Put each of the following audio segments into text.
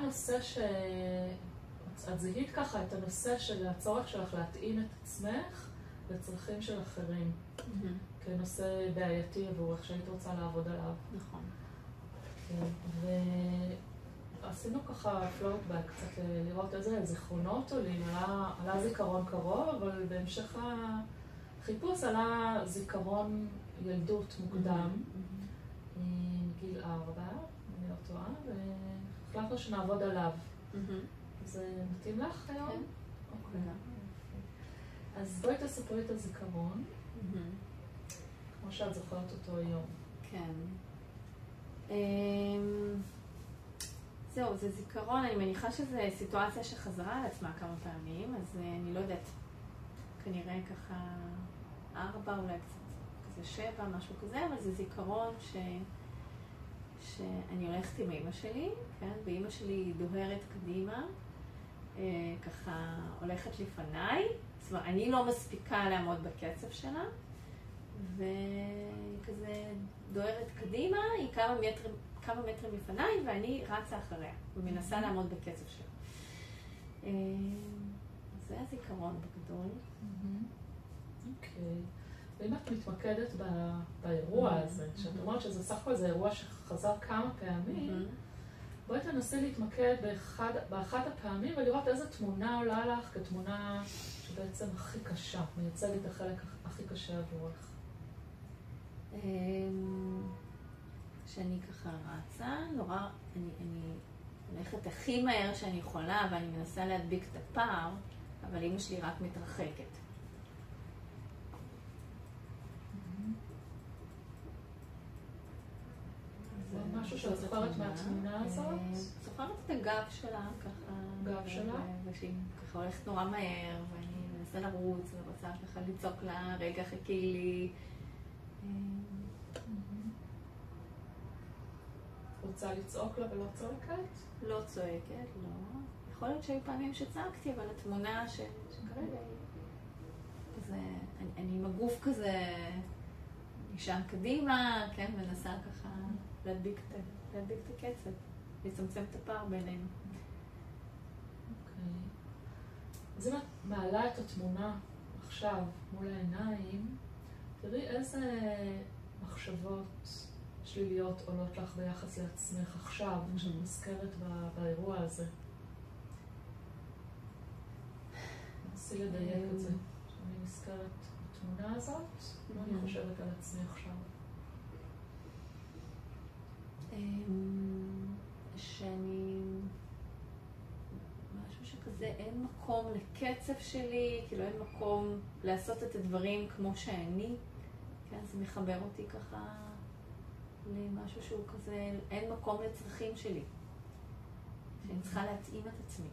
הנושא את זיהית ככה את הנושא של הצורך שלך להתאים את עצמך לצרכים של אחרים. כנושא בעייתי עבורך שהיית רוצה לעבוד עליו. נכון. ועשינו ככה פלוטבק קצת לראות איזה זיכרונות עולים. עלה זיכרון קרוב, אבל בהמשך החיפוש עלה זיכרון ילדות מוקדם, גיל 4, אני לא טועה, והחלטנו שנעבוד עליו. זה מתאים לך היום? כן. אוקיי. אז בואי תספרי את הזיכרון, כמו שאת זוכרת אותו היום. כן. זהו, זה זיכרון, אני מניחה שזו סיטואציה שחזרה על עצמה כמה פעמים, אז אני לא יודעת, כנראה ככה 4, אולי קצת כזה 7, משהו כזה, אבל זה זיכרון שאני הולכת עם אמא שלי, כן? ואמא שלי דוהרת קדימה, ככה הולכת לפניי, זאת אומרת, אני לא מספיקה לעמוד בקצב שלה, והיא כזה דוהרת קדימה, היא כמה מטרים לפניי, ואני רצה אחריה, ומנסה לעמוד בקצב שלה. זה הזיכרון בגדול. אוקיי. ואם את מתמקדת באירוע הזה, שאת אומרת שזה סך הכל זה אירוע שחזר כמה פעמים, בואי תנסי להתמקד באחת הפעמים ולראות איזה תמונה עולה לך כתמונה שבעצם הכי קשה, מייצגת את החלק הכי קשה עבורך. שאני ככה רצה, נורא, אני הולכת הכי מהר שאני יכולה ואני מנסה להדביק את הפער, אבל אמא שלי רק מתרחקת. זה משהו שאת זוכרת מהתמונה הזאת? זוכרת את הגב שלה, ככה. גב שלה? ושהיא ככה הולכת נורא מהר, ואני מנסה לרוץ ורוצה ככה לצעוק לה, רגע חכי לי. רוצה לצעוק לה ולא צועקת? לא צועקת, לא. יכול להיות שהיו פעמים שצעקתי, אבל התמונה שכרגע היא כזה, אני עם הגוף כזה נשען קדימה, כן, מנסה ככה להדביק את הקצב, לצמצם את הפער בינינו. אוקיי. אז אם את מעלה את התמונה עכשיו מול העיניים, תראי איזה מחשבות שליליות עולות לך ביחס לעצמך עכשיו, כשאת נזכרת באירוע הזה. נסי לדייק את זה. כשאני נזכרת בתמונה הזאת, מה אני חושבת על עצמי עכשיו? שאני... משהו שכזה, אין מקום לקצב שלי, כאילו אין מקום לעשות את הדברים כמו שאני. כן, זה מחבר אותי ככה למשהו שהוא כזה, אין מקום לצרכים שלי. שאני צריכה להתאים את עצמי.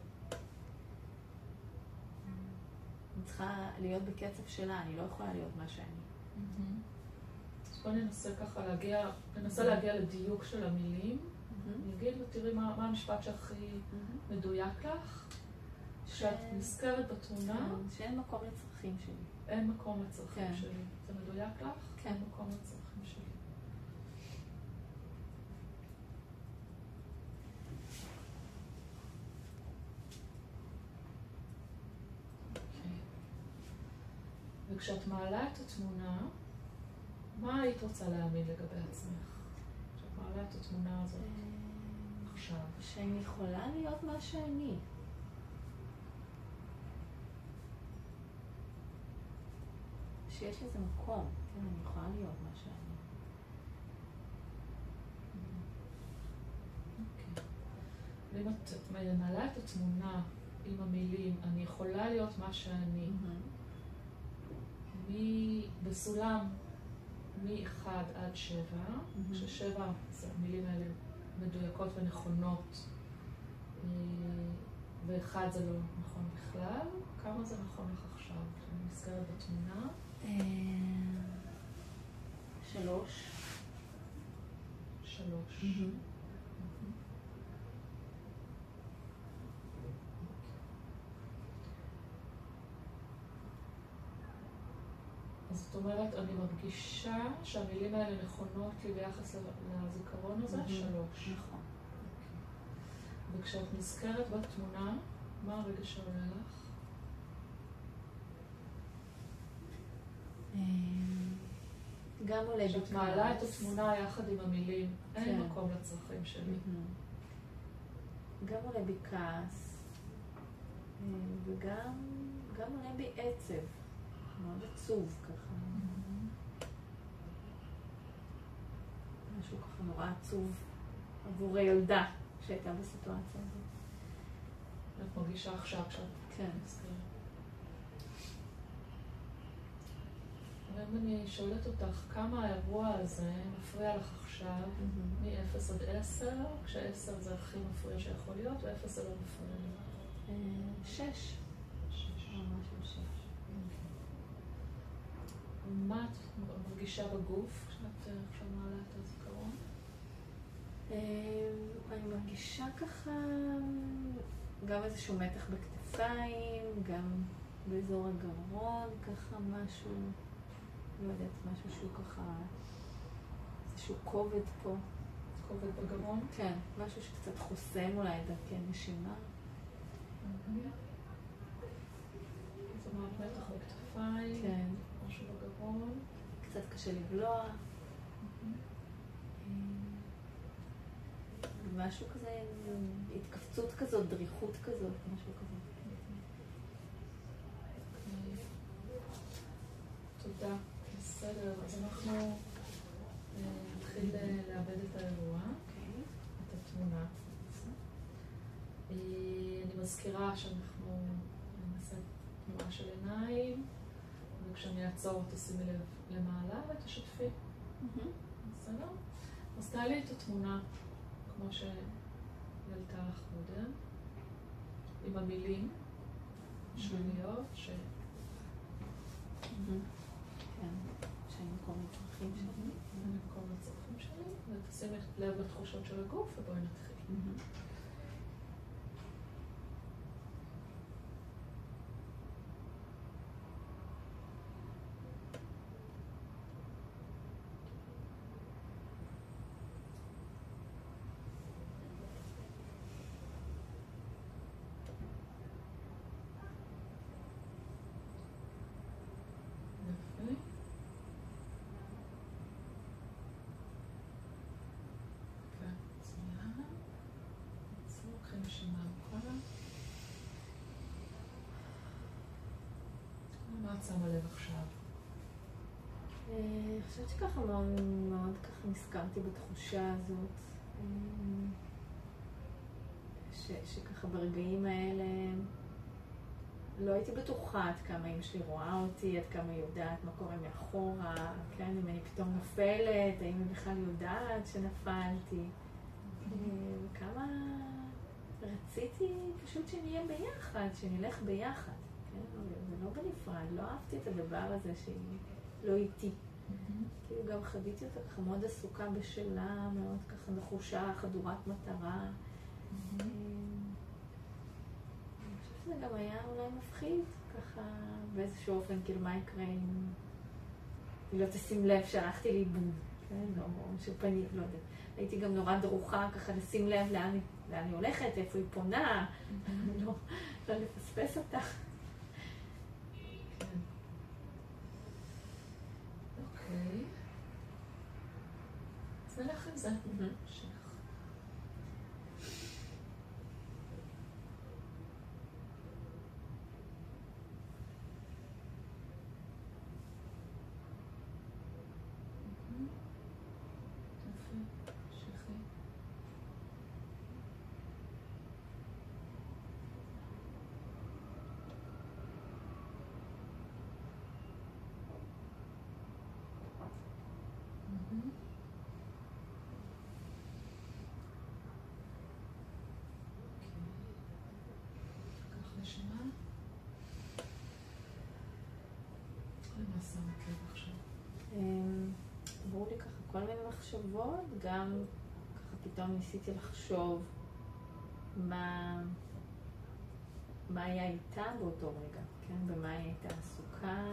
אני צריכה להיות בקצב שלה, אני לא יכולה להיות מה שאני. אז בואי ננסה ככה להגיע לדיוק של המילים. אני אגיד ותראי מה המשפט שהכי מדויק לך. כשאת נזכרת בתמונה. שאין מקום לצרכים שלי. אין מקום לצרכים שלי. זה מדויק לך? כן. אין מקום לצרכים שלי. וכשאת מעלה את התמונה, מה היית רוצה להאמין לגבי עצמך? כשאת מעלה את התמונה הזאת עכשיו. שאני יכולה להיות מה שאני. שיש לזה מקום, כן, אני יכולה להיות מה שאני. אוקיי. ואם את מעלה את התמונה עם המילים, אני יכולה להיות מה שאני, בסולם מ-1 עד 7, כש-7 המילים האלה מדויקות ונכונות, ו-1 זה לא נכון בכלל, כמה זה נכון לך עכשיו? כשאני נזכרת בתמונה? 3. 3. אז זאת אומרת, אני מרגישה שהמילים האלה נכונות לי ביחס לזיכרון הזה, 3. נכון. וכשאת נזכרת בתמונה, מה הרגע שעולה לך? גם עולה בכעס. כשאת מעלה את התמונה יחד עם המילים, אין מקום לצרכים שלי. גם עולה בכעס, וגם עולה בי עצב, מאוד עצוב ככה. משהו ככה נורא עצוב עבור הילדה שהייתה בסיטואציה הזאת. את מרגישה עכשיו כשאת נזכרת. ואם אני שואלת אותך, כמה האירוע הזה מפריע לך עכשיו, מ-0 עד 10, כש-10 זה הכי מפריע שיכול להיות, ו-0 זה לא מפריע לי? 6. ממש 6. מה את מרגישה בגוף כשאת עכשיו מעלה את הזיכרון? אני מרגישה ככה גם איזשהו מתח בכתפיים, גם באזור הגרון, ככה משהו, לא יודעת, משהו שהוא ככה, איזשהו כובד פה. כובד בגרון? כן, משהו שקצת חוסם אולי דרכי נשימה. זאת אומרת, מתח בכתפיים, כן. משהו בגרון. קצת קשה לבלוע. משהו כזה, התכווצות כזאת, דריכות כזאת, משהו כזה. תודה. בסדר, אז אנחנו נתחיל לאבד את האירוע, את התמונה. אני מזכירה שאנחנו נעשה תנועה של עיניים, וכשאני אעצור תשימי לב למעלה ותשתפי. בסדר? אז תעלי את התמונה כמו שהעלתה לך קודם, עם המילים שליליות כן, שאני מקום לצרכים שלי. מקום לצרכים שלי, ותשימי לב לתחושות של הגוף, ובואי נתחיל. מה את שמה לב עכשיו? אני חושבת שככה מאוד ככה נזכרתי בתחושה הזאת, שככה ברגעים האלה לא הייתי בטוחה עד כמה אמא שלי רואה אותי, עד כמה היא יודעת מה קורה מאחורה, כן, אם אני פתאום נופלת, האם היא בכלל יודעת שנפלתי, וכמה רציתי פשוט שנהיה ביחד, שנלך ביחד. זה לא בנפרד, לא אהבתי את הדבר הזה שהיא לא איתי. כאילו גם חוויתי אותה ככה מאוד עסוקה בשלה, מאוד ככה נחושה, חדורת מטרה. אני חושבת שזה גם היה אולי מפחיד, ככה באיזשהו אופן, כאילו מה יקרה אם היא לא תשים לב שהלכתי לאיבוד, כן? או שפנית, לא יודעת. הייתי גם נורא דרוכה ככה לשים לב לאן היא הולכת, איפה היא פונה, לא לפספס אותה. אוקיי. אז נלך עם זה. עברו לי ככה כל מיני מחשבות, גם ככה פתאום ניסיתי לחשוב מה היה איתה באותו רגע, כן? במה היא הייתה עסוקה,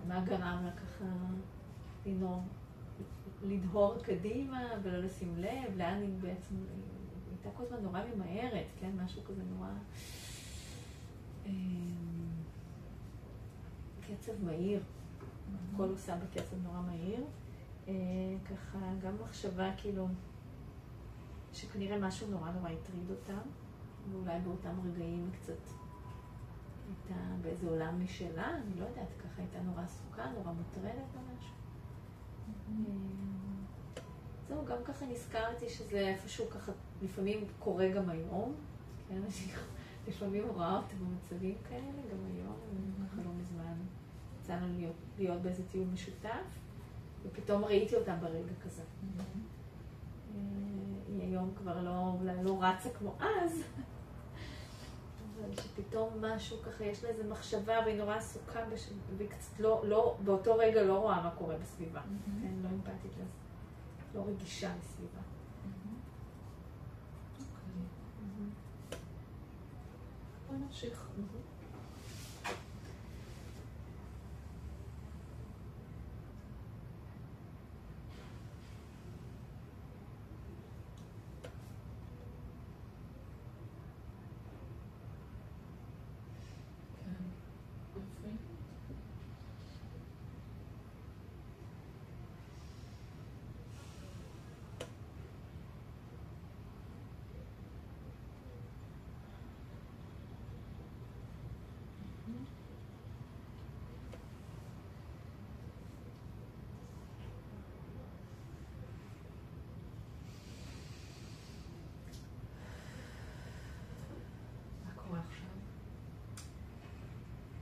מה גרם לה ככה לדהור קדימה ולא לשים לב, לאן היא בעצם הייתה כל הזמן נורא ממהרת, כן? משהו כזה נורא... קצב מהיר. הכל עושה בקצב נורא מהיר. ככה, גם מחשבה כאילו, שכנראה משהו נורא נורא הטריד אותם, ואולי באותם רגעים קצת הייתה באיזה עולם משלה, אני לא יודעת, ככה הייתה נורא עסוקה, נורא מוטרדת ממש. זהו, גם ככה נזכרתי שזה איפשהו ככה, לפעמים קורה גם היום, כן, לפעמים רואה אותה במצבים כאלה, גם היום, ככה לא מזמן, יצא לנו להיות באיזה טיול משותף, ופתאום ראיתי אותה ברגע כזה. היא היום כבר לא רצה כמו אז, אבל שפתאום משהו ככה, יש לה איזו מחשבה והיא נורא עסוקה, והיא קצת באותו רגע לא רואה מה קורה בסביבה. כן, לא אמפתית לזה, לא רגישה לסביבה. בוא נמשיך.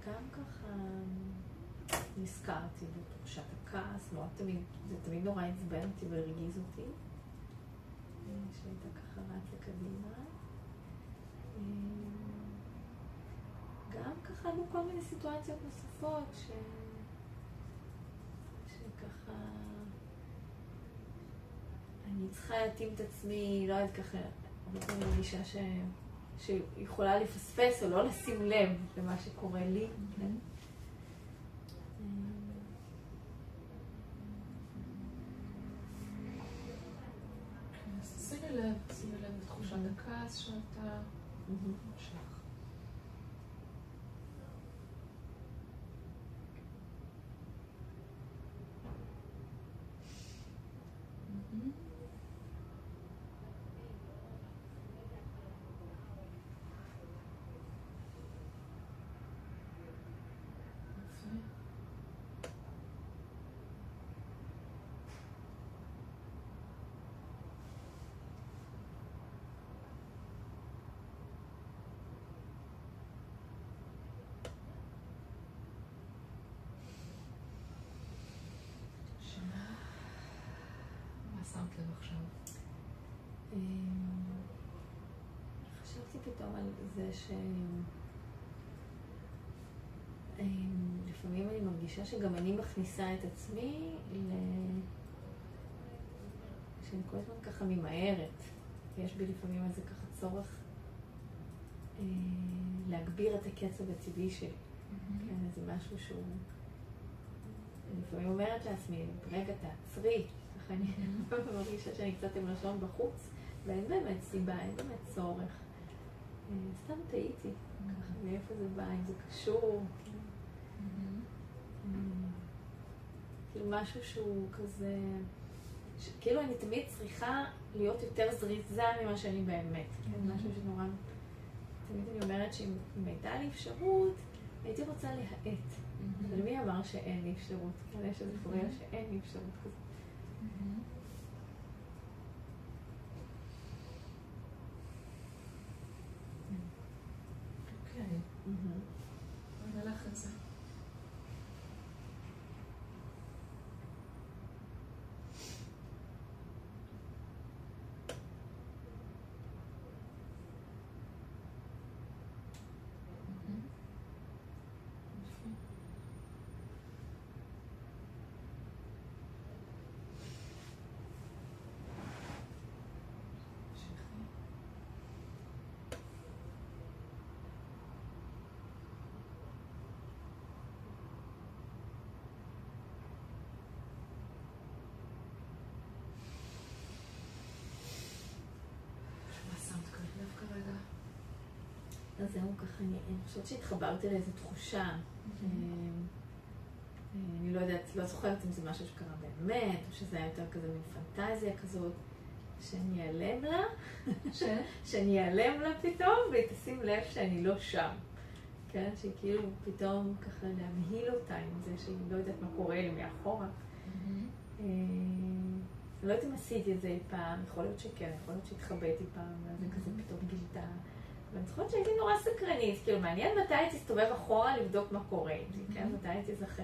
גם ככה נזכרתי בתחושת הכעס, זה תמיד נורא עצבן אותי והרגיז אותי, שהייתה ככה רצה קדימה. גם ככה היו כל מיני סיטואציות נוספות שככה אני צריכה להתאים את עצמי, לא יודעת ככה, הרבה פעמים מרגישה שיכולה לפספס או לא לשים לב למה שקורה לי. שימי לב לתחושת הכעס שאתה מושך. שמת לב עכשיו? חשבתי פתאום על זה לפעמים אני מרגישה שגם אני מכניסה את עצמי שאני כל הזמן ככה ממהרת. יש בי לפעמים איזה ככה צורך להגביר את הקצב הטבעי שלי. כן, איזה משהו שהוא... אני לפעמים אומרת לעצמי, רגע תעצרי. אני מרגישה שאני קצת עם לשון בחוץ, ואין באמת סיבה, אין באמת צורך. סתם טעיתי, ככה, מאיפה זה בא, אם זה קשור. כאילו משהו שהוא כזה, כאילו אני תמיד צריכה להיות יותר זריזה ממה שאני באמת. משהו שנורא, תמיד אני אומרת שאם הייתה לי אפשרות, הייתי רוצה להאט. אבל מי אמר שאין לי אפשרות? יש איזה פוריה שאין לי אפשרות כזאת. אוקיי. בוא נלך את זה. אז זהו ככה, אני חושבת שהתחברתי לאיזו תחושה. אני לא יודעת, לא זוכרת אם זה משהו שקרה באמת, או שזה היה יותר כזה מין פנטזיה כזאת, שאני אעלם לה, שאני אעלם לה פתאום, והיא תשים לב שאני לא שם. כן, שהיא כאילו פתאום ככה להמהיל אותה עם זה שהיא לא יודעת מה קורה לי מאחורה. אני לא יודעת אם עשיתי את זה אי פעם, יכול להיות שכן, יכול להיות שהתחבאתי פעם, ואז זה כזה פתאום גילתה. ואני זוכרת שהייתי נורא סקרנית, כאילו מעניין מתי הייתי תסתובב אחורה לבדוק מה קורה עם זה, כן? מתי הייתי זכר.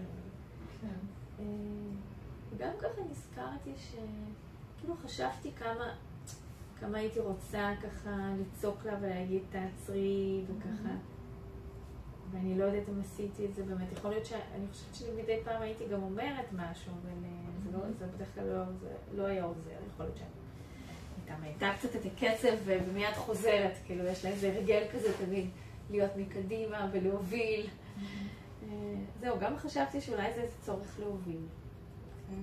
וגם ככה נזכרתי שכאילו חשבתי כמה הייתי רוצה ככה לצוק לה ולהגיד תעצרי וככה. ואני לא יודעת אם עשיתי את זה באמת. יכול להיות שאני חושבת שמדי פעם הייתי גם אומרת משהו, אבל זה בדרך כלל לא היה עוזר. יכול להיות שאני הייתה מעיטה קצת את הקצב ומיד חוזרת, כאילו יש לה איזה רגל כזה תמיד להיות מקדימה ולהוביל. זהו, גם חשבתי שאולי זה צורך להוביל.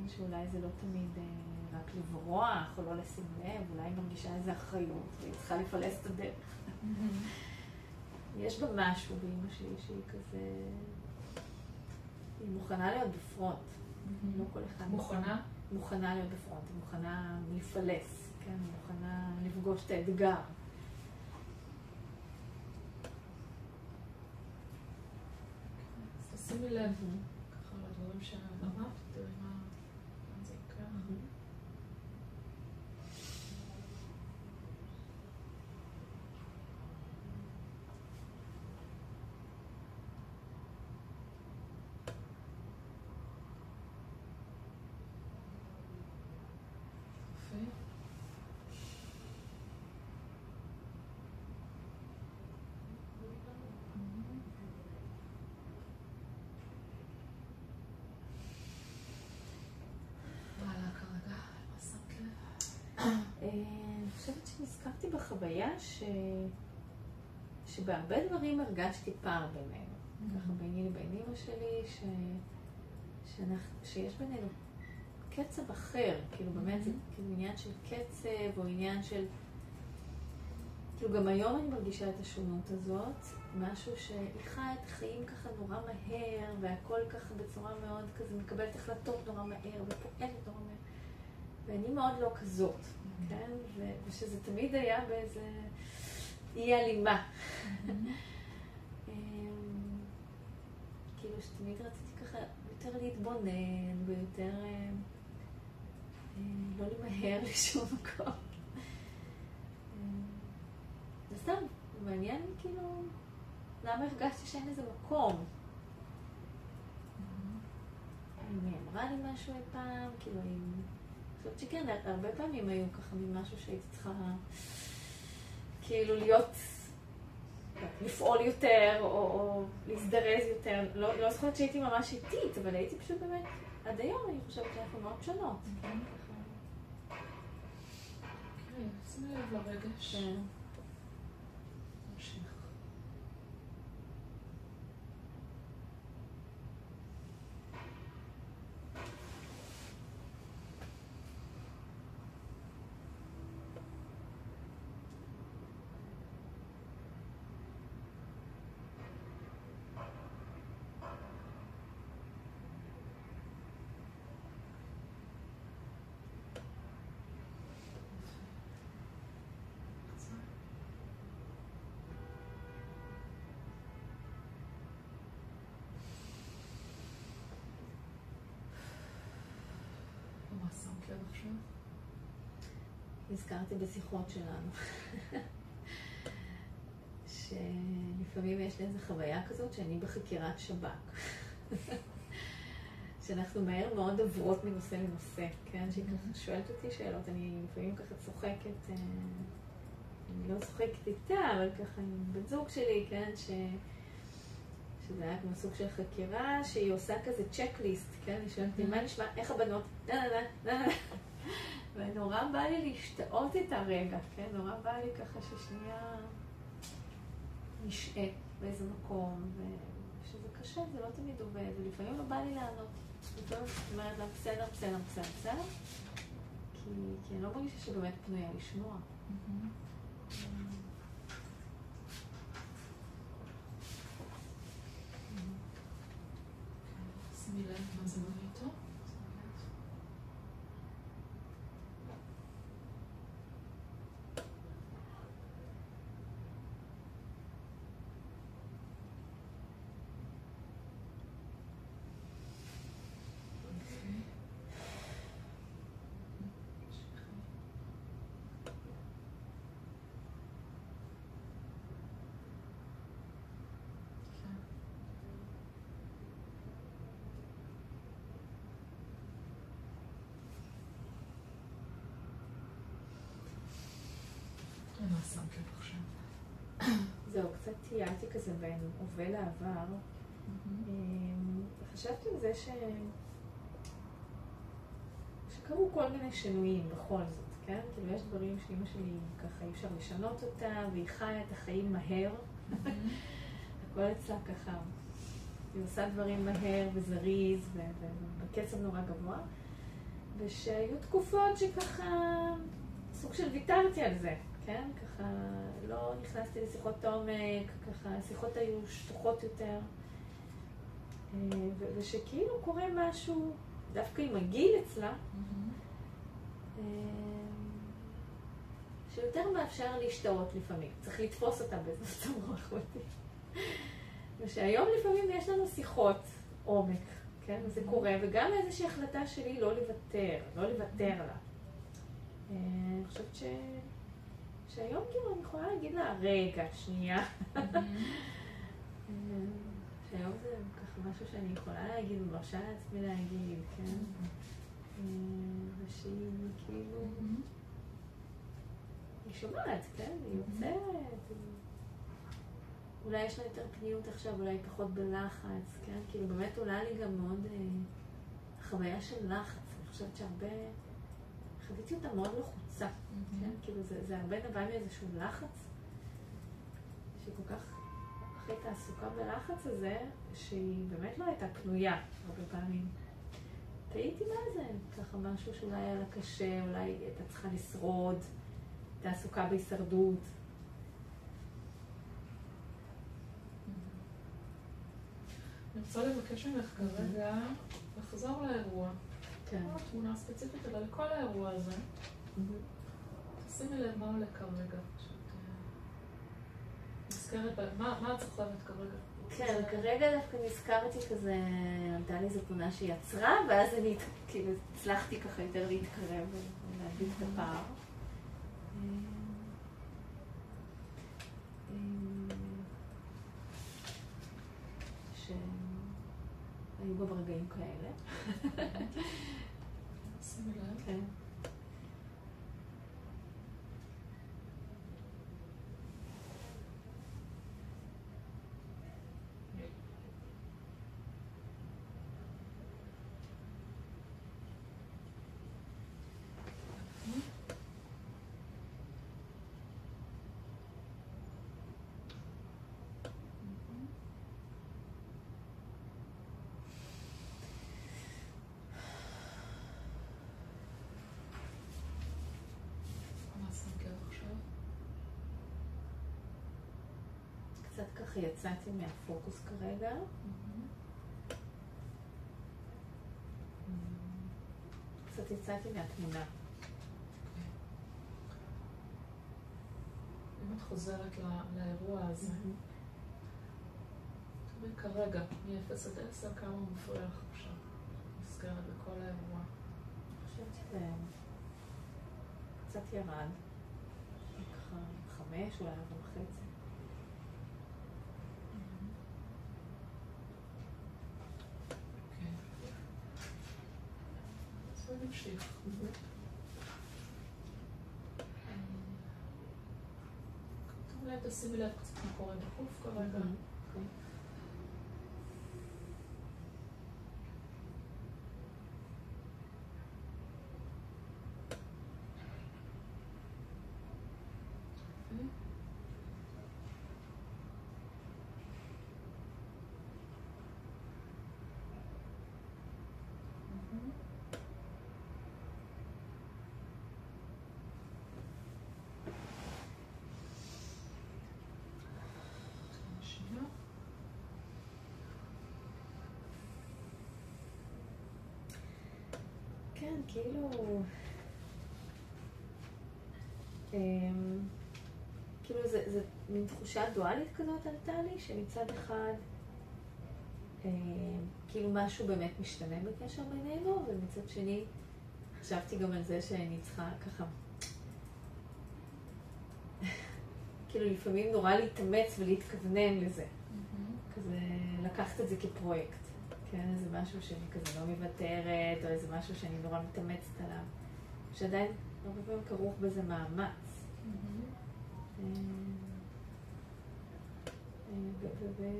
שאולי זה לא תמיד רק לברוח או לא לשים לב, אולי היא מרגישה איזו אחריות והיא צריכה לפלס את הדרך. יש בה משהו באמא שלי שהיא כזה... היא מוכנה להיות בפרונט. לא כל אחד... מוכנה? מוכנה להיות בפרונט, היא מוכנה לפלס, כן? היא מוכנה לפגוש את האתגר. אז תשימי לב ככה לדברים שאמרת, תראי מה זה יקרה. אני חושבת שנזכרתי בחוויה שבהרבה דברים הרגשתי פער בינינו. ככה ביני לבין אמא שלי, שיש בינינו קצב אחר. כאילו באמת זה כאילו עניין של קצב או עניין של... כאילו גם היום אני מרגישה את השונות הזאת. משהו שהיא חיה את החיים ככה נורא מהר והכל ככה בצורה מאוד כזה מקבלת החלטות נורא מהר ופועלת נורא מהר. ואני מאוד לא כזאת, כן? ושזה תמיד היה באיזה אי הלימה. כאילו שתמיד רציתי ככה יותר להתבונן ויותר לא למהר לשום מקום. זה סתם מעניין כאילו למה הרגשתי שאין איזה מקום. אם היא אמרה לי משהו אי פעם, כאילו אם... אני חושבת שכן, הרבה פעמים היו ככה ממשהו שהייתי צריכה כאילו להיות, לפעול יותר או להזדרז יותר. לא זוכרת שהייתי ממש איטית, אבל הייתי פשוט באמת, עד היום אני חושבת שאנחנו מאוד שונות. כן, שימי לב לרגש. מה שמת לב עכשיו? נזכרתי בשיחות שלנו. שלפעמים יש לי איזו חוויה כזאת שאני בחקירת שב"כ. שאנחנו מהר מאוד עוברות מנושא לנושא, כן? שהיא ככה שואלת אותי שאלות, אני לפעמים ככה צוחקת, אני לא צוחקת איתה, אבל ככה עם בן זוג שלי, כן? שזה היה כמו סוג של חקירה, שהיא עושה כזה צ'קליסט, כן? היא שואלת לי, מה נשמע? איך הבנות? ונורא בא לי להשתאות את הרגע, כן? נורא בא לי ככה ששנייה נשעה באיזה מקום, ושזה קשה, זה לא תמיד עובד, ולפעמים לא בא לי לענות. לפעמים זאת אומרת לה, בסדר, בסדר, בסדר, בסדר, כי אני לא מרגישה שבאמת פנויה לשמוע. שימי לב מה זה מביא איתו. מה שמת לב עכשיו? זהו, קצת טיילתי כזה בין הווה לעבר. חשבתי על זה שקרו כל מיני שינויים בכל זאת, כן? כאילו יש דברים שאמא שלי ככה אי אפשר לשנות אותה, והיא חיה את החיים מהר. הכל אצלה ככה, היא עושה דברים מהר וזריז ובקצב נורא גבוה. ושהיו תקופות שככה סוג של ויתרתי על זה. כן, ככה לא נכנסתי לשיחות עומק, ככה השיחות היו שטוחות יותר, ושכאילו קורה משהו, דווקא עם הגיל אצלה, שיותר מאפשר להשתאות לפעמים, צריך לתפוס אותה באיזו המוח אותי. ושהיום לפעמים יש לנו שיחות עומק, כן, וזה קורה, וגם איזושהי החלטה שלי לא לוותר לה. אני חושבת שהיום כאילו אני יכולה להגיד לה, רגע, שנייה. שהיום זה ככה משהו שאני יכולה להגיד, ומרשה לעצמי להגיד, כן? ושהיא כאילו, היא שומעת, כן? היא יוצרת. אולי יש לה יותר פניות עכשיו, אולי פחות בלחץ, כן? כאילו באמת עולה לי גם מאוד חוויה של לחץ. אני חושבת שהרבה, חוויתי אותה מאוד לחוצה. כן? כאילו זה הרבה נבע מאיזשהו לחץ, שהיא כל כך אחרי תעסוקה בלחץ הזה, שהיא באמת לא הייתה פנויה הרבה פעמים. תהיתי מה זה, ככה משהו שאולי היה לה קשה, אולי הייתה צריכה לשרוד, תעסוקה בהישרדות. אני רוצה לבקש ממך כרגע לחזור לאירוע. כן. לא תמונה ספציפית, אבל לכל האירוע הזה. שימי לב מה עולה כרגע. נזכרת, מה את זוכרת כרגע? כן, כרגע דווקא נזכרתי כזה, עמדה לי איזו תמונה שהיא יצרה, ואז אני כאילו הצלחתי ככה יותר להתקרב ולהגיד את הפער. שהיו גם רגעים כאלה. שימי לב. כן. קצת ככה יצאתי מהפוקוס כרגע. קצת יצאתי מהתמונה. אם את חוזרת לאירוע הזה, תראי כרגע, מ-0 עד 10, כמה מפריע לך עכשיו? נזכרת בכל האירוע. אני חושבת שזה קצת ירד. ככה 5, אולי 4.5. נמשיך. אולי תשימי לב קצת מה קורה בחוף כרגע. כן, כאילו... כאילו זה מין תחושה דואלית כזאת עלתה לי, שמצד אחד כאילו משהו באמת משתנה בקשר בינינו, ומצד שני חשבתי גם על זה שאני צריכה ככה כאילו לפעמים נורא להתאמץ ולהתכוונן לזה. כזה לקחת את זה כפרויקט. כן, איזה משהו שאני כזה לא מוותרת, או איזה משהו שאני נורא מתאמצת עליו. שעדיין הרבה פעמים כרוך בזה מאמץ.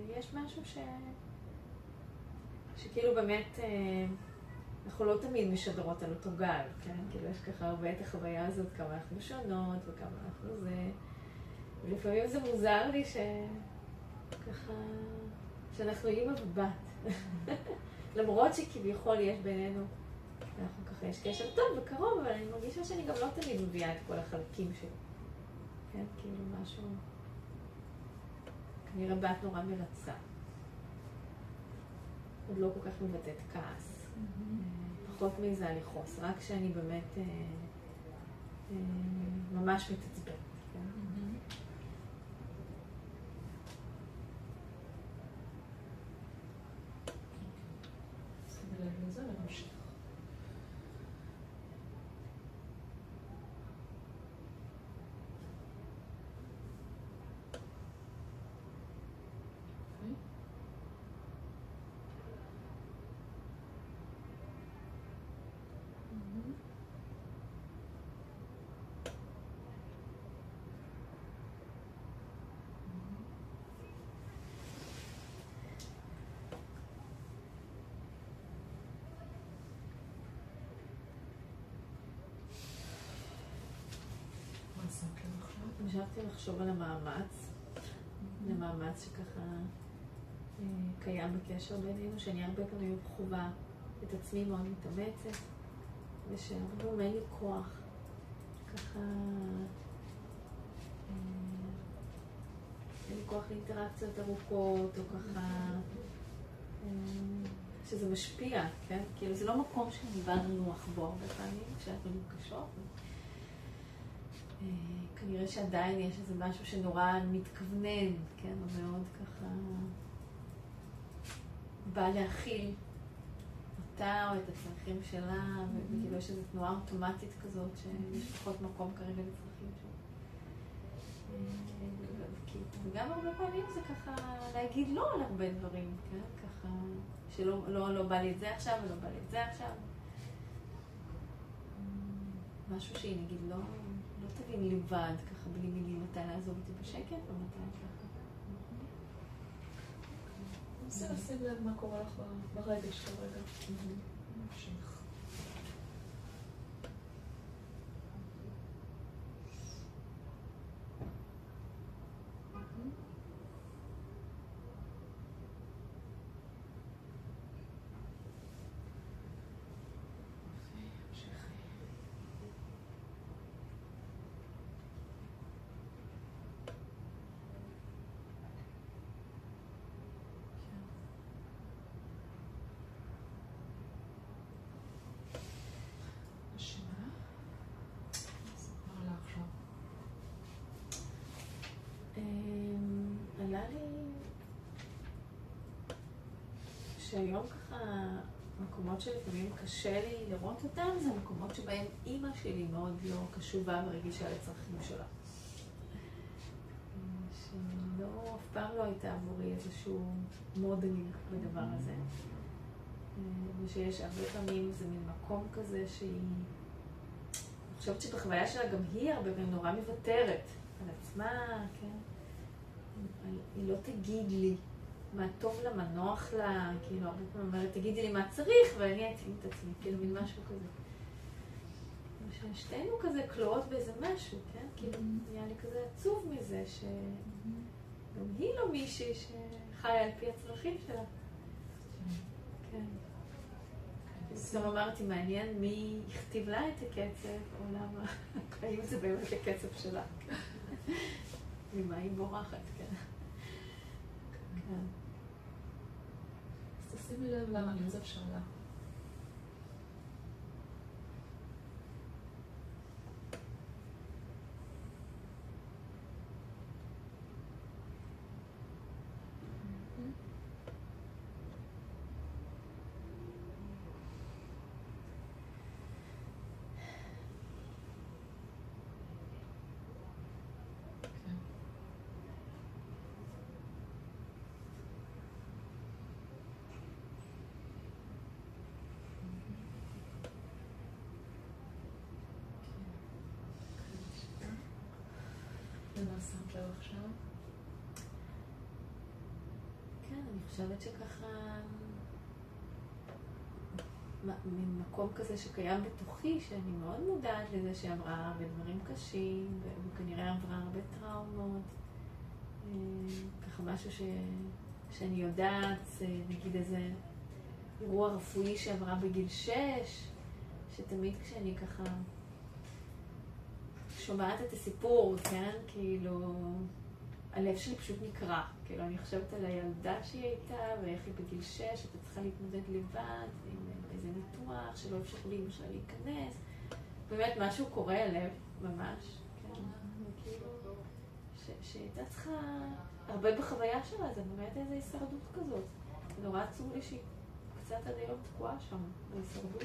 ויש משהו שכאילו באמת אנחנו לא תמיד משדרות על אותו גל, כן? כאילו יש ככה הרבה את החוויה הזאת, כמה אנחנו שונות וכמה אנחנו זה. ולפעמים זה מוזר לי שככה, שאנחנו אימא ובת. למרות שכביכול יש בינינו, אנחנו ככה, יש קשר טוב וקרוב, אבל אני מרגישה שאני גם לא תמיד מביאה את כל החלקים שלי. כן, כאילו משהו, כנראה בת נורא מרצה. עוד לא כל כך מבטאת כעס. פחות מזה לכעוס, רק שאני באמת ממש מתעצבנת. לזה ונמשיך. חשבתי לחשוב על המאמץ, למאמץ שככה קיים בקשר בינינו, שאני הרבה פעמים חווה את עצמי מאוד מתאמצת, ושהרבה פעמים אין לי כוח, ככה אין לי כוח לאינטראקציות ארוכות, או ככה שזה משפיע, כן? כאילו זה לא מקום שאני באה לנוח בו הרבה פעמים, כשאנחנו נפגשות. כנראה שעדיין יש איזה משהו שנורא מתכוונן, כן? ומאוד ככה בא להכיל אותה או את הצרכים שלה, וכאילו יש איזו תנועה אוטומטית כזאת שיש פחות מקום כרגע לצרכים שלה. וגם הרבה פעמים זה ככה להגיד לא על הרבה דברים, כן? ככה שלא בא לי את זה עכשיו ולא בא לי את זה עכשיו. משהו שהיא נגיד לא תבין לבד, ככה בלי מילים, מתי לעזוב אותי בשקט ומתי ככה. נסה לשים לב מה קורה לך ברגש כרגע. נמשיך. עלה לי שהיום ככה מקומות שלפעמים קשה לי לראות אותם, זה מקומות שבהם אימא שלי מאוד לא קשובה ורגישה לצרכים שלה. שלא, אף פעם לא הייתה עבורי איזשהו מודלינג בדבר הזה. ושיש הרבה פעמים זה מין מקום כזה שהיא, אני חושבת שבחוויה שלה גם היא הרבה פעמים נורא מוותרת על עצמה, כן? היא לא תגיד לי מה טוב לה, מה נוח לה, כאילו הרבה פעמים אומרת, תגידי לי מה צריך ואני אתאים את עצמי, כאילו מין משהו כזה. ששתינו כזה כלואות באיזה משהו, כן? כאילו נהיה לי כזה עצוב מזה שגם היא לא מישהי שחיה על פי הצרכים שלה. כן. פתאום אמרתי, מעניין מי הכתיב לה את הקצב, או למה, האם זה באמת הקצב שלה. ממה היא בורחת, כן. אז תשימי לב למה הקצב שלה. מה שמת לב עכשיו? כן, אני חושבת שככה, ממקום כזה שקיים בתוכי, שאני מאוד מודעת לזה שעברה הרבה דברים קשים, וכנראה עברה הרבה טראומות. ככה משהו שאני יודעת, נגיד איזה אירוע רפואי שעברה בגיל 6, שתמיד כשאני ככה שומעת את הסיפור, כן, כאילו, הלב שלי פשוט נקרע. כאילו, אני חושבת על הילדה שהיא הייתה, ואיך היא בגיל 6, אתה צריכה להתמודד לבד, עם איזה ניתוח, שלא אפשרו לאמא שלה להיכנס. באמת, משהו קורה הלב, ממש. כן, וכאילו, שהייתה צריכה, הרבה בחוויה שלה, זה באמת איזו הישרדות כזאת. נורא עצוב לי שהיא קצת עד היום תקועה שם, בהישרדות.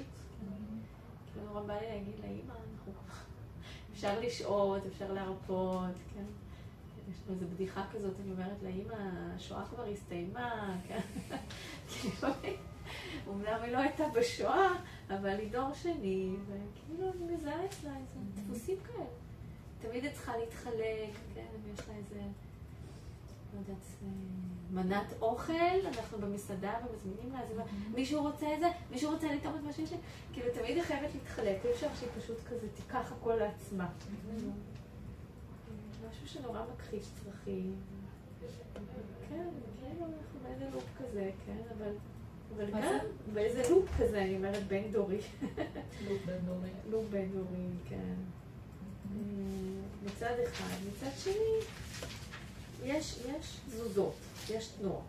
כאילו, נורא בא לי להגיד לאמא, אפשר לשעות, אפשר להרפות, כן? יש לו איזו בדיחה כזאת, אני אומרת לאמא, השואה כבר הסתיימה, כן? אומנם היא לא הייתה בשואה, אבל היא דור שני, וכאילו אני מזהה אצלה איזה דפוסים כאלה. תמיד היא צריכה להתחלק, כן? אם יש לה איזה, לא יודעת, מנת אוכל, אנחנו במסעדה ומזמינים לה, אז מישהו רוצה את זה? מישהו רוצה לטעום את מה שיש לי? כאילו תמיד היא חייבת להתחלק, אי אפשר שהיא פשוט כזה תיקח הכל לעצמה. משהו שנורא מכחיש צרכים. כן, כאילו אנחנו באיזה לופ כזה, כן, אבל גם באיזה לופ כזה, אני אומרת בין דורי. לופ בין דורי. לופ בין דורי, כן. מצד אחד. מצד שני, יש תזוזות, יש תנועות.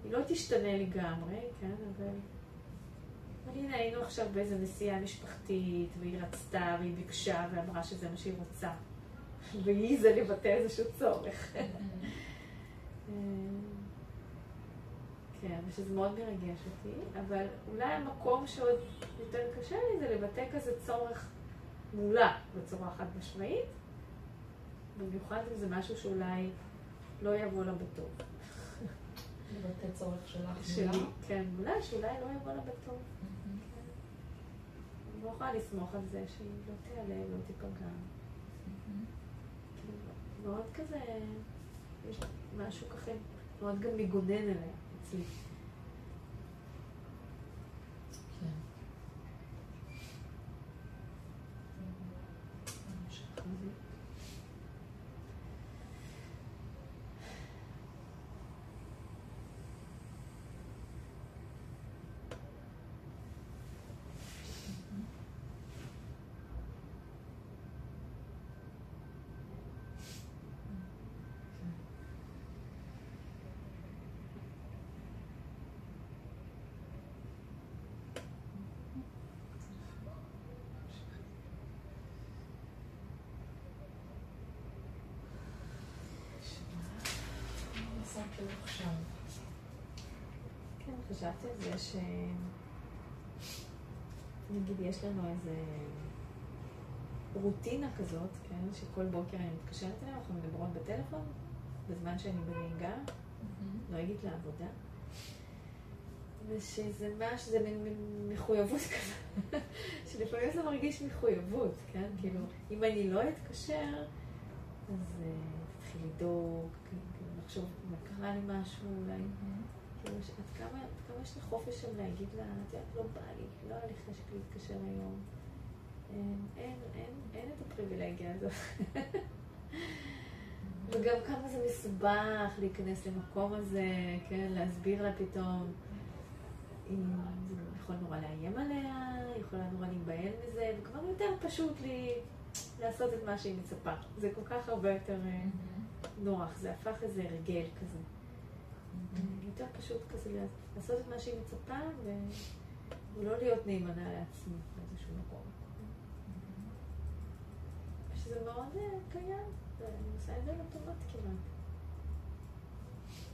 היא לא תשתנה לגמרי, כן, אבל הנה היינו עכשיו באיזו נסיעה משפחתית, והיא רצתה, והיא ביקשה, ואמרה שזה מה שהיא רוצה. והיא זה לבטא איזשהו צורך. כן, ושזה מאוד מרגש אותי, אבל אולי המקום שעוד יותר קשה לי זה לבטא כזה צורך מולה בצורה חד משמעית, במיוחד אם זה משהו שאולי לא יבוא לה בטוב. לבטא צורך שלך שלי, כן, אולי שאולי לא יבוא לה בטוב. אני לא יכולה לסמוך על זה שהיא לא תיעלם, לא תיפגע. מאוד כזה, יש משהו ככה, מאוד גם מגונן עליה אצלי. כן. עכשיו. כן, חשבתי על זה נגיד, יש לנו איזה רוטינה כזאת, כן, שכל בוקר אני מתקשרת אליה, אנחנו מדברות בטלפון, בזמן שאני בנהיגה, נוהגת לעבודה, ושזה ממש, זה מין מחויבות כזה, שלפעמים זה מרגיש מחויבות, כן, כאילו, אם אני לא אתקשר, אז תתחיל לדאוג, לחשוב מה קרה לי משהו, אולי, כאילו, עד כמה יש לי חופש שם להגיד לה, לא בא לי, לא היה לי חשק להתקשר היום. אין את הפריבילגיה הזאת. וגם כמה זה מסובך להיכנס למקום הזה, כן, להסביר לה פתאום. זה יכול נורא לאיים עליה, יכולה נורא להיבהל מזה, וכבר יותר פשוט לי לעשות את מה שהיא מצפה. זה כל כך הרבה יותר נוח, זה הפך איזה הרגל כזה. יותר פשוט כזה לעשות את מה שהיא מצפה ולא להיות נאמנה לעצמי באיזשהו מקום. שזה מאוד קיים, ואני עושה את זה לטובת כמעט.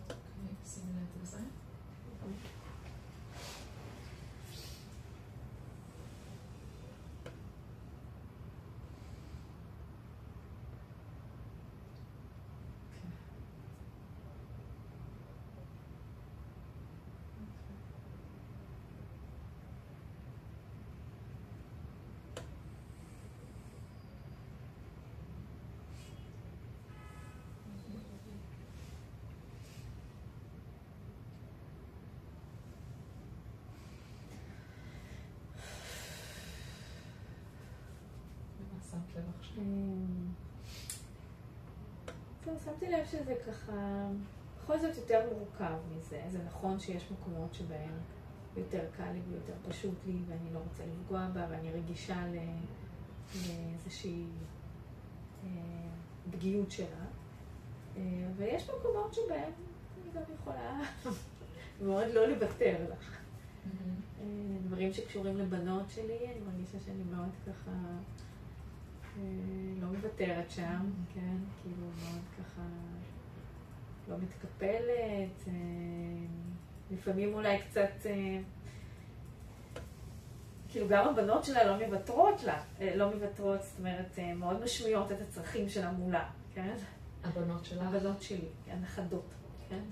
אוקיי, שימי לב את זה. שמת לב עכשיו? שמתי לב שזה ככה, בכל זאת יותר מורכב מזה. זה נכון שיש מקומות שבהם יותר קל לי ויותר פשוט לי, ואני לא רוצה לפגוע בה, ואני רגישה לאיזושהי פגיעות שלה. ויש מקומות שבהם אני גם יכולה מאוד לא לוותר לך. דברים שקשורים לבנות שלי, אני מרגישה שאני מאוד ככה לא מוותרת שם, כן? כאילו מאוד ככה לא מתקפלת, לפעמים אולי קצת, כאילו גם הבנות שלה לא מוותרות לה, לא מוותרות, זאת אומרת, מאוד משמיעות את הצרכים שלה מולה, כן? הבנות שלה? הבנות שלי, הנכדות, כן?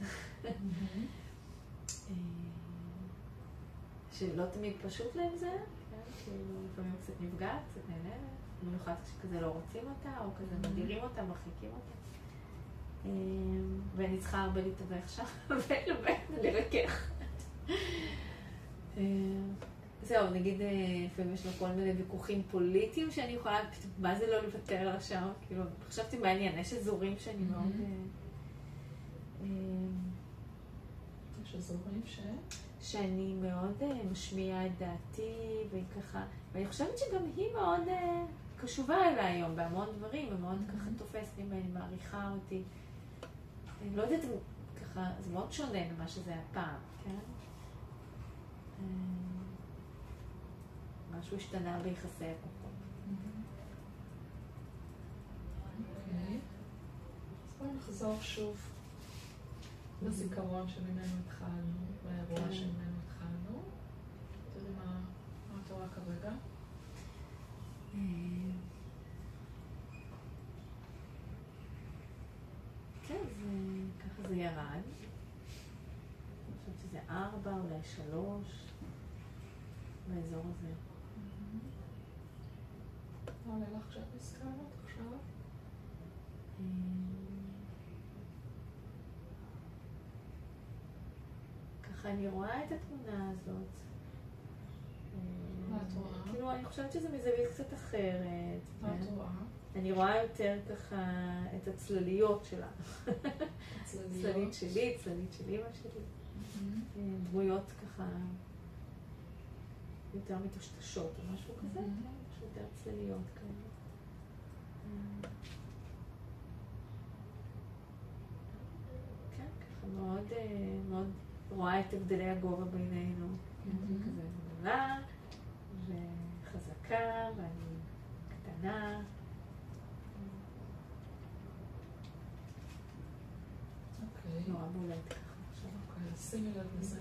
שלא תמיד פשוט להם זה, כן? כאילו לפעמים קצת נפגעת, קצת נהנית, במיוחד כשכזה לא רוצים אותה, או כזה מדירים אותה, מרחיקים אותה. ואני צריכה הרבה להתווך שם, ולרכך. זהו, נגיד, לפעמים יש לו כל מיני ויכוחים פוליטיים שאני יכולה, מה זה לא לוותר לה שם? כאילו, חשבתי מעניין, יש אזורים שאני מאוד... יש אזורים שאני מאוד משמיעה את דעתי, והיא ככה, ואני חושבת שגם היא מאוד קשובה אליי היום בהמון דברים, היא מאוד ככה תופסת ממני, מעריכה אותי. אני לא יודעת אם ככה, זה מאוד שונה ממה שזה היה פעם, כן? משהו השתנה ביחסי הכוחות. אוקיי. אז בואי נחזור שוב לזיכרון שממנו התחלנו, לאירוע שממנו התחלנו. תראי מה את רואה כרגע. כן, ככה זה ירד. אני חושבת שזה 4, אולי 3, באזור הזה. מה עולה לך שאת נזכרת עכשיו? ככה אני רואה את התמונה הזאת. מה את רואה? כאילו, אני חושבת שזה מזווית קצת אחרת. מה את רואה? אני רואה יותר ככה את הצלליות שלה. צללית שלי, צללית של אמא שלי. דמויות ככה יותר מטושטשות או משהו כזה, משהו יותר צלליות כאלה. כן, ככה מאוד, מאוד רואה את הבדלי הגובה בינינו. אני כזה גדולה וחזקה ואני קטנה. נורא בולט ככה עכשיו. אוקיי, אז שימי לב לזה.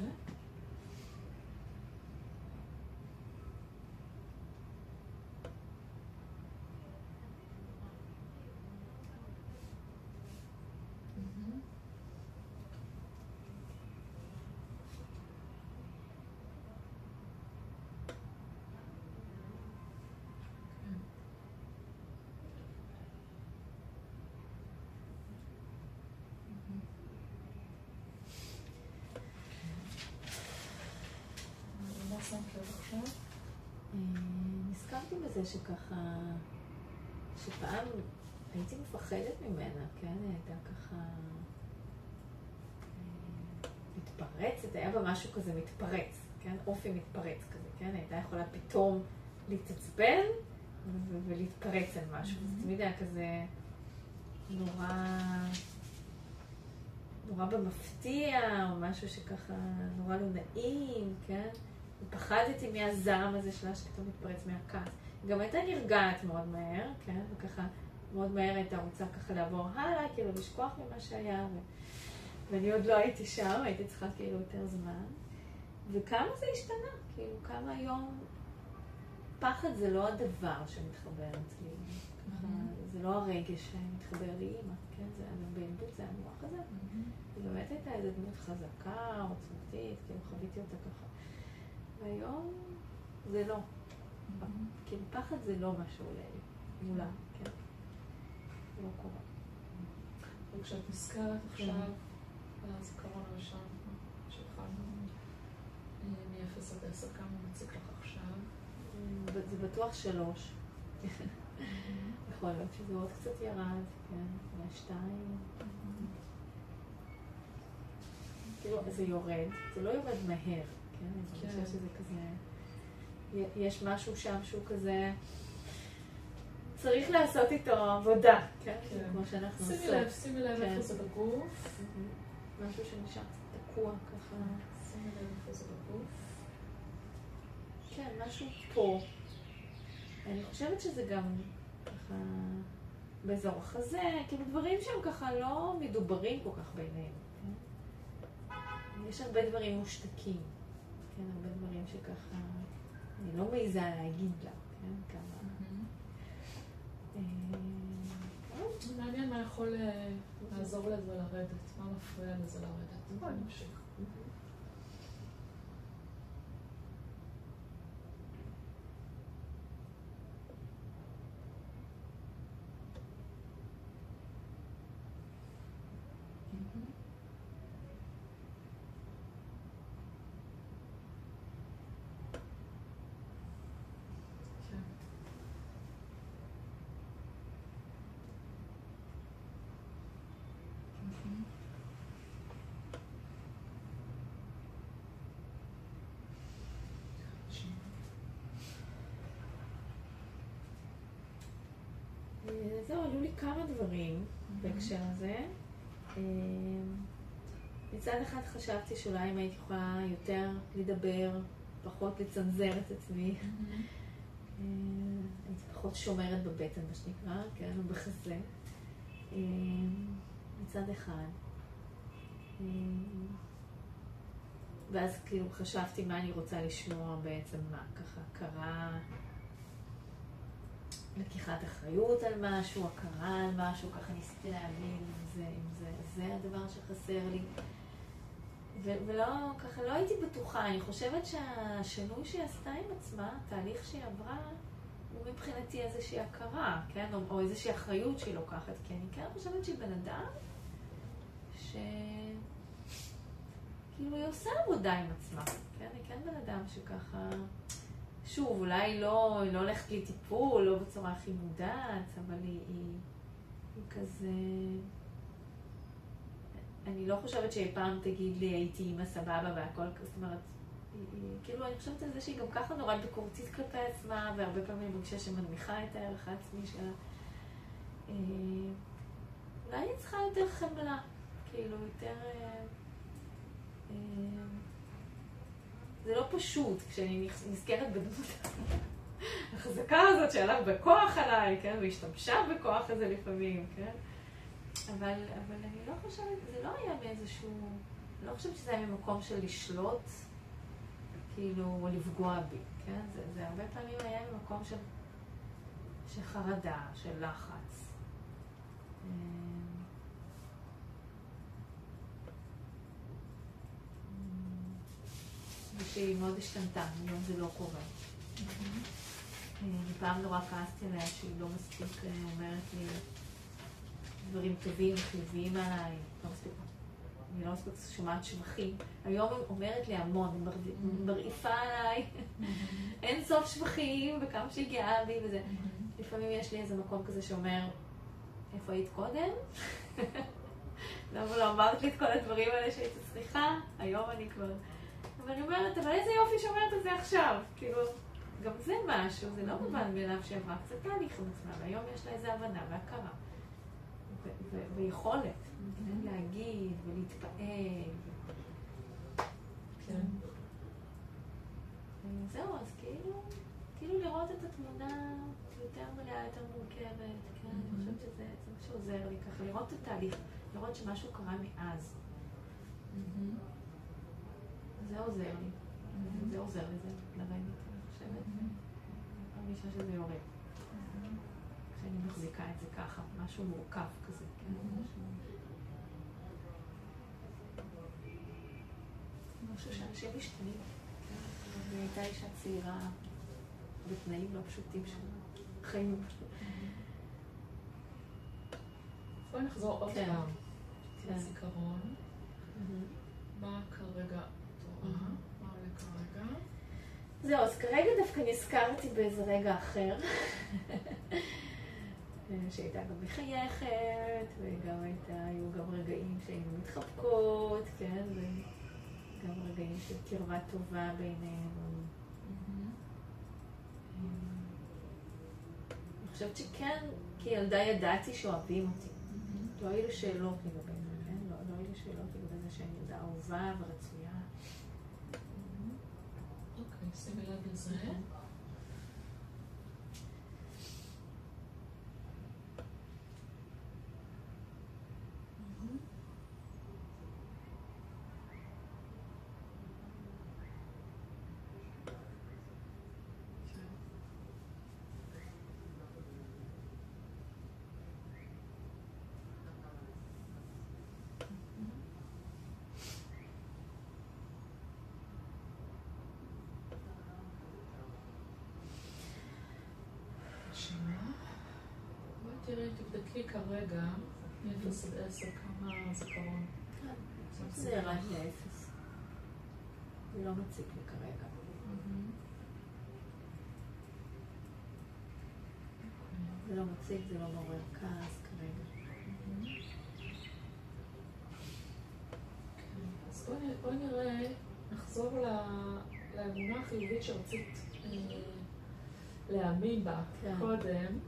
נזכרתי בזה שככה, שפעם הייתי מפחדת ממנה, כן? היא הייתה ככה מתפרצת, היה בה משהו כזה מתפרץ, כן? אופי מתפרץ כזה, כן? הייתה יכולה פתאום להתעצבן ולהתפרץ על משהו. זה תמיד היה כזה נורא במפתיע, או משהו שככה נורא לא נעים, כן? ופחדתי מהזעם הזה שלה שפתאום מתפרץ מהכעס. היא גם הייתה נרגעת מאוד מהר, כן? וככה מאוד מהר הייתה רוצה ככה לעבור הלאה, כאילו לשכוח ממה שהיה, ואני עוד לא הייתי שם, הייתי צריכה כאילו יותר זמן. וכמה זה השתנה, כאילו כמה היום פחד זה לא הדבר שמתחבר אצלי, ככה, זה לא הרגש שמתחבר לאמא, כן? זה בילדות, זה המוח הזה. היא באמת הייתה איזו דמות חזקה, עוצמתית, כאילו חוויתי אותה ככה. והיום זה לא. כאילו פחד זה לא מה שעולה לי מולה, כן? זה לא קורה. וכשאת נזכרת עכשיו, הזיכרון הראשון שהתחלנו מ-0 עד 10, כמה מציק לך עכשיו? זה בטוח 3. יכול להיות שזה עוד קצת ירד, כן, 2. כאילו, זה יורד, זה לא יורד מהר, כן? אני חושבת שזה כזה, יש משהו שם שהוא כזה, צריך לעשות איתו עבודה, כן? כמו שאנחנו עושים. שימי לב איפה זה בגוף. משהו שנשאר תקוע ככה. שימי לב איפה זה בגוף. כן, משהו פה. אני חושבת שזה גם ככה באזור החזה, כאילו דברים שהם ככה לא מדוברים כל כך ביניהם. יש הרבה דברים מושתקים, כן, הרבה דברים שככה, אני לא מעיזה להגיד לה, כן, כמה. מעניין מה יכול לעזור לזה לרדת, מה מפריע לזה לרדת. בואי נמשיך. זהו, עלו לי כמה דברים בהקשר הזה. מצד אחד חשבתי שאולי אם הייתי יכולה יותר לדבר, פחות לצנזר את עצמי. הייתי פחות שומרת בבטן, מה שנקרא, כן, או בחזה. מצד אחד. ואז כאילו חשבתי מה אני רוצה לשמוע בעצם, מה ככה קרה. לקיחת אחריות על משהו, הכרה על משהו, ככה ניסיתי להבין אם זה הדבר שחסר לי. ולא, ככה לא הייתי בטוחה. אני חושבת שהשינוי שהיא עשתה עם עצמה, התהליך שהיא עברה, הוא מבחינתי איזושהי הכרה, כן? או איזושהי אחריות שהיא לוקחת. כי אני כן חושבת שהיא בן אדם כאילו היא עושה עבודה עם עצמה. כן? היא כן בן אדם שככה... שוב, אולי לא הולכת לי טיפול, לא בצורה הכי מודעת, אבל היא כזה... אני לא חושבת שאי פעם תגיד לי הייתי אימא סבבה והכל, זאת אומרת, כאילו אני חושבת על זה שהיא גם ככה נורא ביקורתית כלפי עצמה, והרבה פעמים בקשה שמנמיכה את הערך העצמי שלה. אולי היא צריכה יותר חמלה, כאילו יותר... זה לא פשוט כשאני נזכרת בדמות החזקה הזאת שעליו בכוח עליי, כן? והשתמשה בכוח הזה לפעמים, כן? אבל אני לא חושבת, זה לא היה מאיזשהו... אני לא חושבת שזה היה ממקום של לשלוט, כאילו, או לפגוע בי, כן? זה הרבה פעמים היה ממקום של חרדה, של לחץ. ושהיא מאוד השתנתה, היום זה לא קורה. פעם נורא כעסתי עליה שהיא לא מספיק אומרת לי דברים טובים, חיוביים עליי, אני לא מספיק שומעת שבחים. היום היא אומרת לי המון, מרעיפה עליי, אין סוף שבחים וכמה שהיא גאה בי וזה. לפעמים יש לי איזה מקום כזה שאומר, איפה היית קודם? למה לא אמרת לי את כל הדברים האלה שהיית צריכה? היום אני כבר... אבל אני אומרת, אבל איזה יופי שאומרת את זה עכשיו? כאילו, גם זה משהו, זה לא מובן מאליו שעברה קצת תהליך עם עצמה, והיום יש לה איזו הבנה והכרה. ויכולת, להגיד ולהתפעל. כן. זהו, אז כאילו לראות את התמונה יותר מלאה, יותר מורכבת, כן? אני חושבת שזה מה שעוזר לי ככה, לראות את התהליך, לראות שמשהו קרה מאז. זה עוזר לי, זה עוזר לזה, לרדת, אני חושבת. אני מרגישה שזה יורד. כשאני מחזיקה את זה ככה, משהו מורכב כזה. משהו שאנשים משתנים. היא הייתה אישה צעירה בתנאים לא פשוטים של חיים. בואי נחזור עוד פעם לזיכרון. מה כרגע? מה עולה כרגע? זהו, אז כרגע דווקא נזכרתי באיזה רגע אחר. שהייתה גם מחייכת, וגם היו גם רגעים שהיינו מתחבקות, כן, וגם רגעים של קרבה טובה בינינו. אני חושבת שכן, כי ילדה ידעתי שאוהבים אותי. לא היו לי שאלות לגבינו, כן? לא היו לי שאלות לגבי זה שאני ילדה אהובה ורצויה. אוקיי, שימי לב לזה. תראי, תבדקי כרגע, מ-0 עד 10, כמה זיכרון. זה ירד ל-0. זה לא מציק לי כרגע. זה לא מציק, זה לא מעורר כעס כרגע. אז בואי נראה, נחזור לאמונה החיובית שרצית להאמין בה קודם.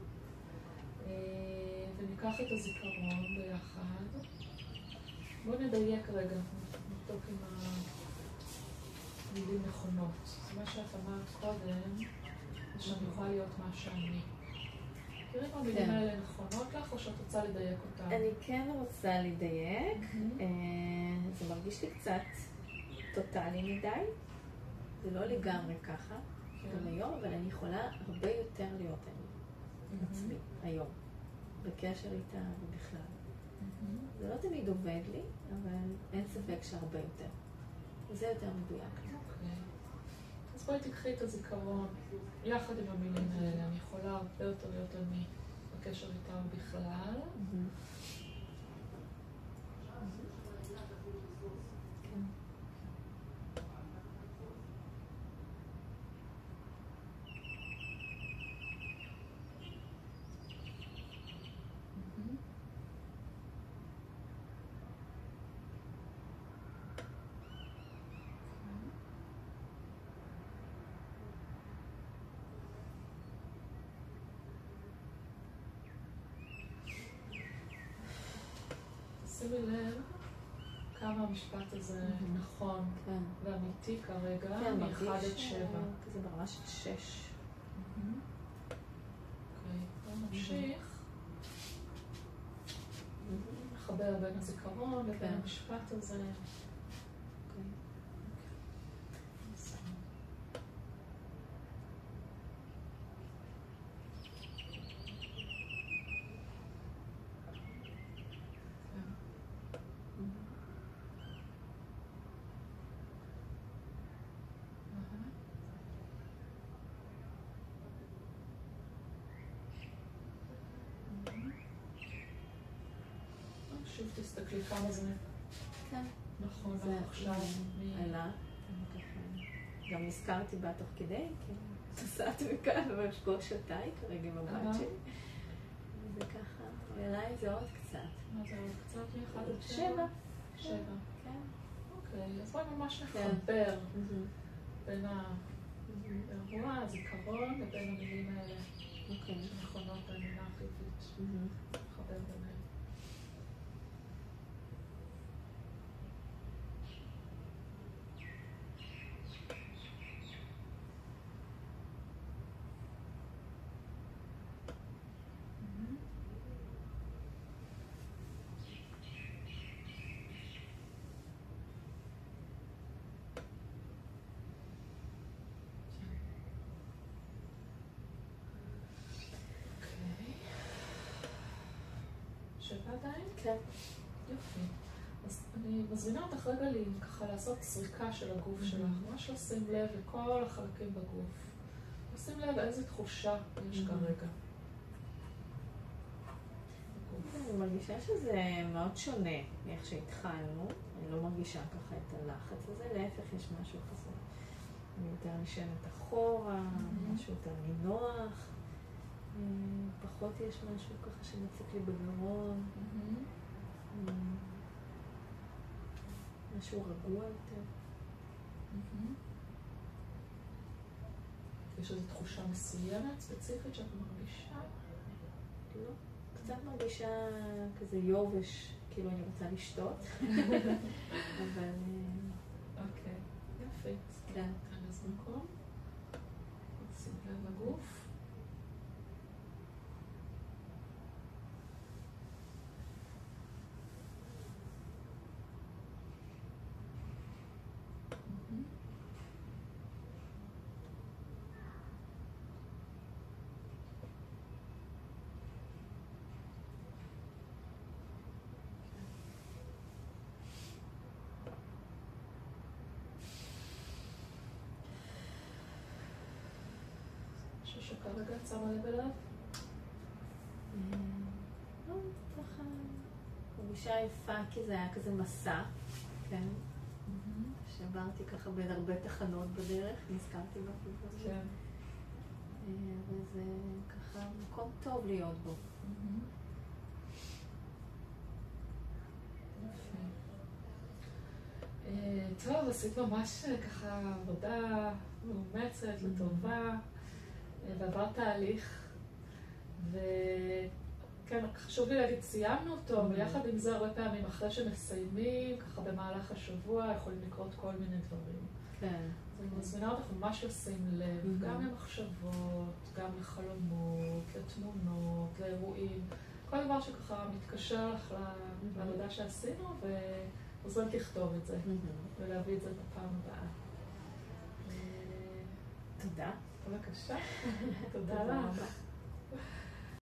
וניקח את הזיכרון ביחד. בואו נדייק רגע, נבדוק עם המילים נכונות. מה שאת אמרת קודם, זה שאני יכולה להיות מה שאני. תראי אם המילים האלה נכונות לך, או שאת רוצה לדייק אותן? אני כן רוצה לדייק. זה מרגיש לי קצת טוטלי מדי. זה לא לגמרי ככה, גם היום, אבל אני יכולה הרבה יותר להיות אני עצמי היום. בקשר איתה ובכלל. זה לא תמיד עובד לי, אבל אין ספק שהרבה יותר. וזה יותר מדויק. אז בואי תקחי את הזיכרון יחד עם המילים האלה. אני יכולה הרבה יותר להיות אני בקשר איתה ובכלל. שימי לב כמה המשפט הזה נכון ואמיתי כרגע, מ-1 עד 7. זה ברמה של 6. אוקיי, בואו נמשיך. נחבר בין הזיכרון לבין המשפט הזה. שוב תסתכלי כמה זה נכון לך עכשיו. עלה. גם נזכרתי בה תוך כדי, כי נסעת מכאן ובפגוש אותי כרגע עם הבת שלי. וזה ככה, ואליי זה עוד קצת. מה זה עוד קצת? מ-1 עד 7? 7. כן. אוקיי, אז בואי ממש נחבר בין האירוע, הזיכרון, לבין המילים האלה שנכונות באמונה החיובית. נחבר ביניהם. שבע עדיין? כן. יופי. אז אני מזמינה אותך רגע ככה לעשות סריקה של הגוף שלך, ממש לשים לב לכל החלקים בגוף. לשים לב איזה תחושה יש כרגע. אני מרגישה שזה מאוד שונה מאיך שהתחלנו. אני לא מרגישה ככה את הלחץ הזה, להפך יש משהו כזה. אני יותר נשענת אחורה, משהו יותר נינוח. פחות יש משהו ככה שמציק לי בגרון. משהו רגוע יותר. יש איזו תחושה מסוימת, ספציפית שאת מרגישה? לא. קצת מרגישה כזה יובש, כאילו אני רוצה לשתות. אבל... אוקיי, יופי. כן. כאן איזה מקום. שים לב לגוף. שכרגע את שמה לב אליו? לא, ככה... מרגישה יפה כי זה היה כזה מסע, כן? שעברתי ככה בין הרבה תחנות בדרך, נזכרתי בזה. כן. וזה ככה מקום טוב להיות בו. טוב, עשית ממש ככה עבודה מאומצת לטובה. ועבר תהליך, וכן, חשוב לי להגיד, סיימנו אותו, ויחד עם זה הרבה פעמים אחרי שמסיימים, ככה במהלך השבוע, יכולים לקרות כל מיני דברים. כן. אז אני מזמינה אותך ממש לשים לב, גם למחשבות, גם לחלומות, לתמונות, לאירועים, כל דבר שככה מתקשר לך לעבודה שעשינו, ומוזמן לכתוב את זה, ולהביא את זה בפעם הבאה. תודה. בבקשה. תודה לך.